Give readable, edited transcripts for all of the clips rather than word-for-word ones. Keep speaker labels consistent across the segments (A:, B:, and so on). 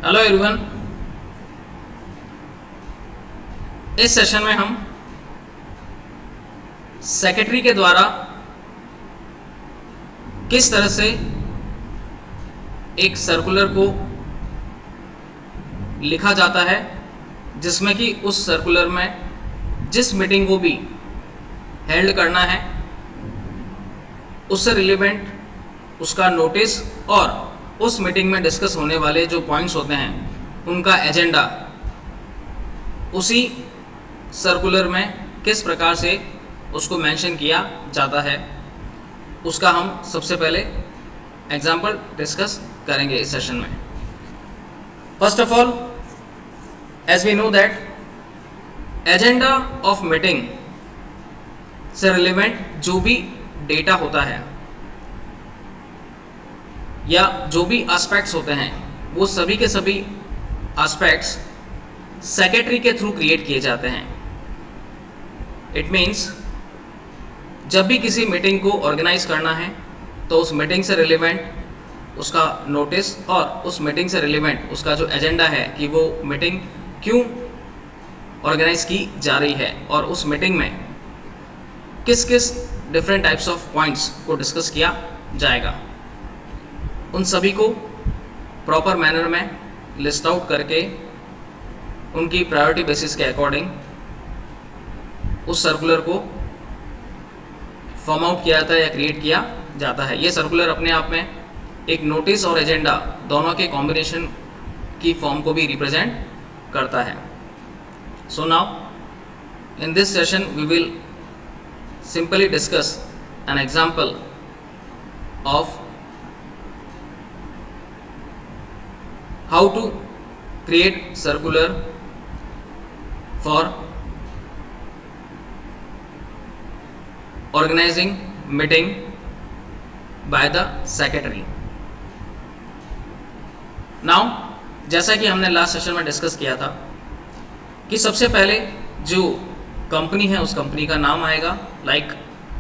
A: Hello everyone. इस session में हम सेक्रेटरी के द्वारा किस तरह से एक सर्कुलर को लिखा जाता है, जिसमें कि उस सर्कुलर में जिस मीटिंग को भी हेल्ड करना है उससे रिलेवेंट उसका नोटिस और उस मीटिंग में डिस्कस होने वाले जो पॉइंट्स होते हैं उनका एजेंडा उसी सर्कुलर में किस प्रकार से उसको मेंशन किया जाता है, उसका हम सबसे पहले एग्जाम्पल डिस्कस करेंगे इस सेशन में। First of all, as we know that agenda of meeting से रिलेवेंट जो भी डेटा होता है या जो भी एस्पेक्ट्स होते हैं वो सभी के सभी एस्पेक्ट्स सेक्रेटरी के थ्रू क्रिएट किए जाते हैं। इट मीन्स जब भी किसी मीटिंग को ऑर्गेनाइज करना है तो उस मीटिंग से रिलेवेंट उसका नोटिस और उस मीटिंग से रिलेवेंट उसका जो एजेंडा है कि वो मीटिंग क्यों ऑर्गेनाइज की जा रही है और उस मीटिंग में किस किस डिफरेंट टाइप्स ऑफ पॉइंट्स को डिस्कस किया जाएगा, उन सभी को प्रॉपर मैनर में लिस्ट आउट करके उनकी प्रायोरिटी बेसिस के अकॉर्डिंग उस सर्कुलर को फॉर्म आउट किया जाता है या क्रिएट किया जाता है। ये सर्कुलर अपने आप में एक नोटिस और एजेंडा दोनों के कॉम्बिनेशन की फॉर्म को भी रिप्रेजेंट करता है। So now in this session we will simply discuss an example of how to create circular for organizing meeting by the secretary. Now, जैसा कि हमने लास्ट सेशन में डिस्कस किया था कि सबसे पहले जो कंपनी है उस कंपनी का नाम आएगा, like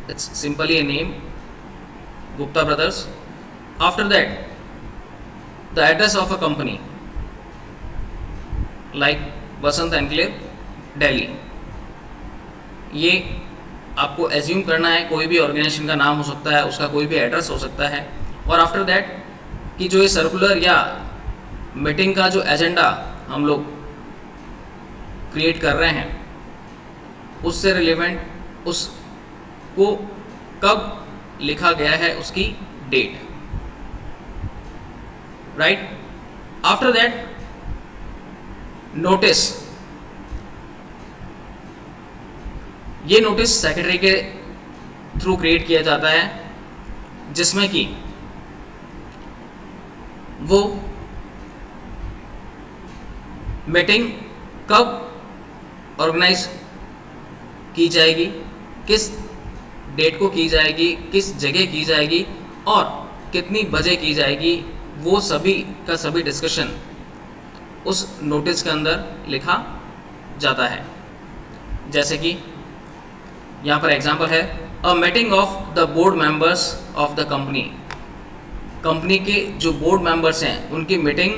A: it's simply a name, Gupta brothers. After that the address of a company like Basant enclave Delhi. ये आपको एज्यूम करना है, कोई भी ऑर्गेनाइजेशन का नाम हो सकता है, उसका कोई भी एड्रेस हो सकता है। और आफ्टर दैट कि जो ये सर्कुलर या मीटिंग का जो एजेंडा हम लोग क्रिएट कर रहे हैं उससे रिलेवेंट उसको कब लिखा गया है, उसकी date, right. After that notice, ये नोटिस सेक्रेटरी के थ्रू क्रिएट किया जाता है जिसमें कि वो मीटिंग कब ऑर्गेनाइज की जाएगी, किस डेट को की जाएगी, किस जगह की जाएगी और कितनी बजे की जाएगी, वो सभी का सभी डिस्कशन उस नोटिस के अंदर लिखा जाता है। जैसे कि यहाँ पर एग्जांपल है, a meeting of the board members of the company. Company के जो बोर्ड मेंबर्स हैं उनकी मीटिंग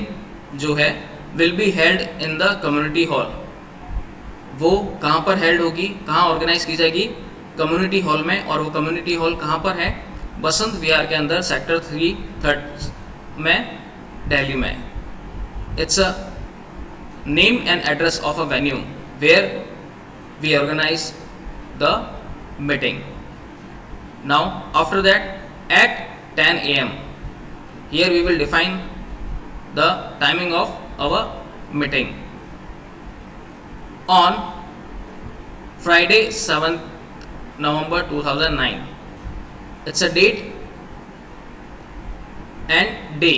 A: जो है will be held in the community hall. वो कहाँ पर हेल्ड होगी, कहाँ ऑर्गेनाइज की जाएगी, कम्युनिटी हॉल में। और वो कम्युनिटी हॉल कहाँ पर है, बसंत विहार के अंदर सेक्टर 3 में दिल्ली में। It's a name and address of a venue where we organise the meeting. Now after that at 10 AM here we will define the timing of our meeting on Friday 7th November 2009. It's a date and day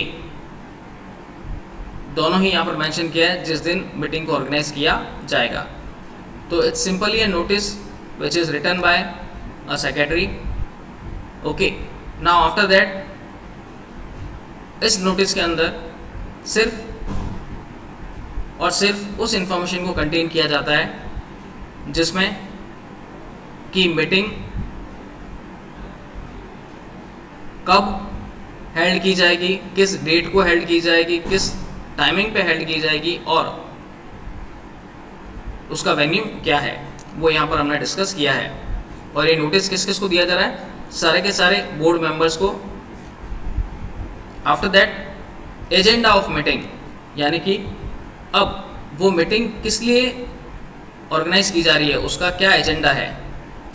A: दोनों ही यहाँ पर mention किया है जिस दिन meeting को organise किया जाएगा। तो it's simply a notice which is written by a secretary. Okay, now after that इस नोटिस के अंदर सिर्फ और सिर्फ उस इंफॉर्मेशन को कंटेन किया जाता है जिसमें कि मीटिंग कब हेल्ड की जाएगी, किस डेट को हेल्ड की जाएगी, किस टाइमिंग पे हेल्ड की जाएगी और उसका वेन्यू क्या है वो यहाँ पर हमने डिस्कस किया है। और ये नोटिस किस किस को दिया जा रहा है, सारे के सारे बोर्ड मेंबर्स को। After that agenda of meeting, यानी कि अब वो मीटिंग किस लिए ऑर्गेनाइज की जा रही है, उसका क्या एजेंडा है।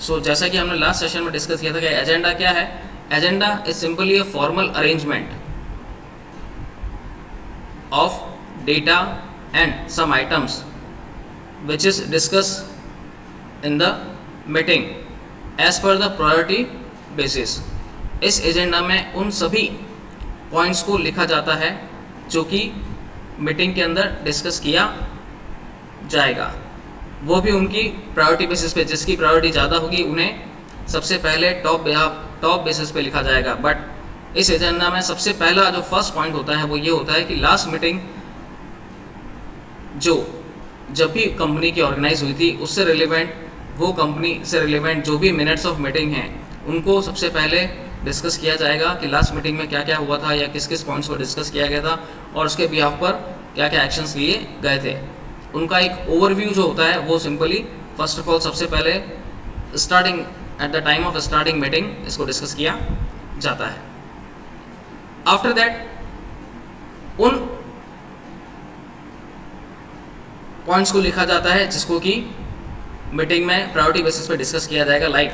A: सो जैसा कि हमने लास्ट सेशन में डिस्कस किया था कि एजेंडा क्या है। Agenda is simply a formal arrangement of data and some items which is discussed in the meeting as per the priority basis। इस एजेंडा में उन सभी पॉइंट्स को लिखा जाता है जो कि मीटिंग के अंदर डिस्कस किया जाएगा, वो भी उनकी प्रायोरिटी बेसिस पे। जिसकी प्रायोरिटी ज़्यादा होगी उन्हें सबसे पहले टॉप बेसिस पे लिखा जाएगा। बट इस एजेंडा में सबसे पहला जो फर्स्ट पॉइंट होता है वो ये होता है कि लास्ट मीटिंग जो जब भी कंपनी की ऑर्गेनाइज हुई थी उससे रिलेवेंट, वो कंपनी से रिलेवेंट जो भी मिनट्स ऑफ मीटिंग हैं उनको सबसे पहले डिस्कस किया जाएगा कि लास्ट मीटिंग में क्या क्या हुआ था या किस किस पॉइंट्स को डिस्कस किया गया था और उसके बिहाफ पर क्या क्या एक्शंस लिए गए थे। उनका एक ओवरव्यू जो होता है वो सिंपली फर्स्ट ऑफ ऑल सबसे पहले starting at the time of starting meeting इसको डिस्कस किया जाता है। आफ्टर दैट उन पॉइंट्स को लिखा जाता है जिसको कि मीटिंग में प्रायोरिटी बेसिस पे डिस्कस किया जाएगा। Like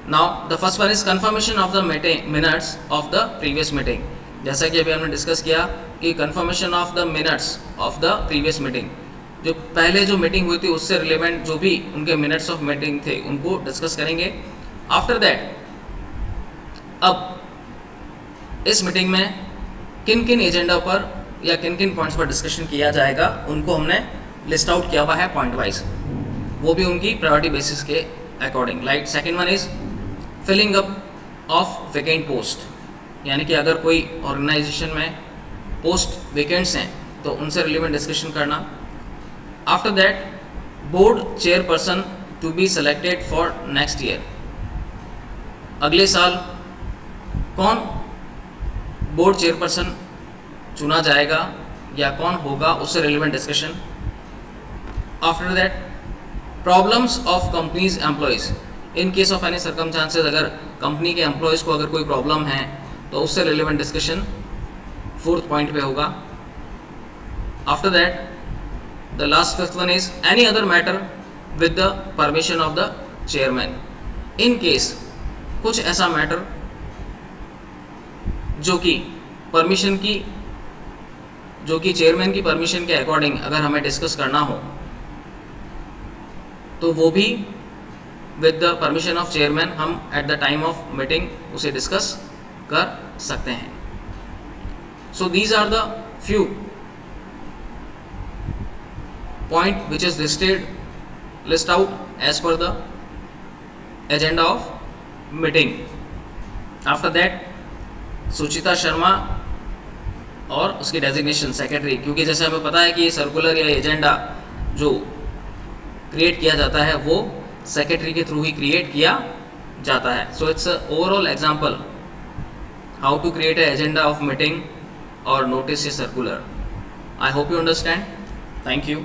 A: now the first one is confirmation of the minutes of the previous meeting. जैसा कि अभी हमने डिस्कस किया कि confirmation of the minutes of the previous meeting, जो पहले जो मीटिंग हुई थी उससे रिलेवेंट जो भी उनके मिनट्स ऑफ मीटिंग थे उनको डिस्कस करेंगे। आफ्टर दैट अब इस मीटिंग में किन किन एजेंडा पर या किन किन पॉइंट्स पर डिस्कशन किया जाएगा उनको हमने लिस्ट आउट किया हुआ है पॉइंट वाइज, वो भी उनकी प्रायोरिटी बेसिस के अकॉर्डिंग। Like second one is filling up of vacant post, यानी कि अगर कोई ऑर्गेनाइजेशन में पोस्ट वेकेंट्स हैं तो उनसे रिलेवेंट डिस्कशन करना। After that board chairperson to be selected for next year, अगले साल कौन बोर्ड चेयरपर्सन चुना जाएगा या कौन होगा उससे relevant discussion. After that problems of companies employees, in case of any circumstances अगर कंपनी के एम्प्लॉयज़ को अगर कोई प्रॉब्लम है तो उससे रिलेवेंट डिस्कशन फोर्थ पॉइंट पे होगा। After that the last fifth one is any other matter with the permission of the chairman. In case कुछ ऐसा मैटर जो कि परमिशन की, जो कि चेयरमैन की परमिशन के अकॉर्डिंग अगर हमें डिस्कस करना हो तो वो भी with the permission of chairman हम at the time of meeting उसे डिस्कस कर सकते हैं। So these are the few point which is list out as per the agenda of meeting. After that Suchita Sharma और उसकी डेजिग्नेशन सेक्रेटरी, क्योंकि जैसे हमें पता है कि ये सर्कुलर या एजेंडा जो क्रिएट किया जाता है वो सेक्रेटरी के थ्रू ही क्रिएट किया जाता है। So it's overall example how to create a agenda of meeting और notice a circular. I hope you understand. Thank you.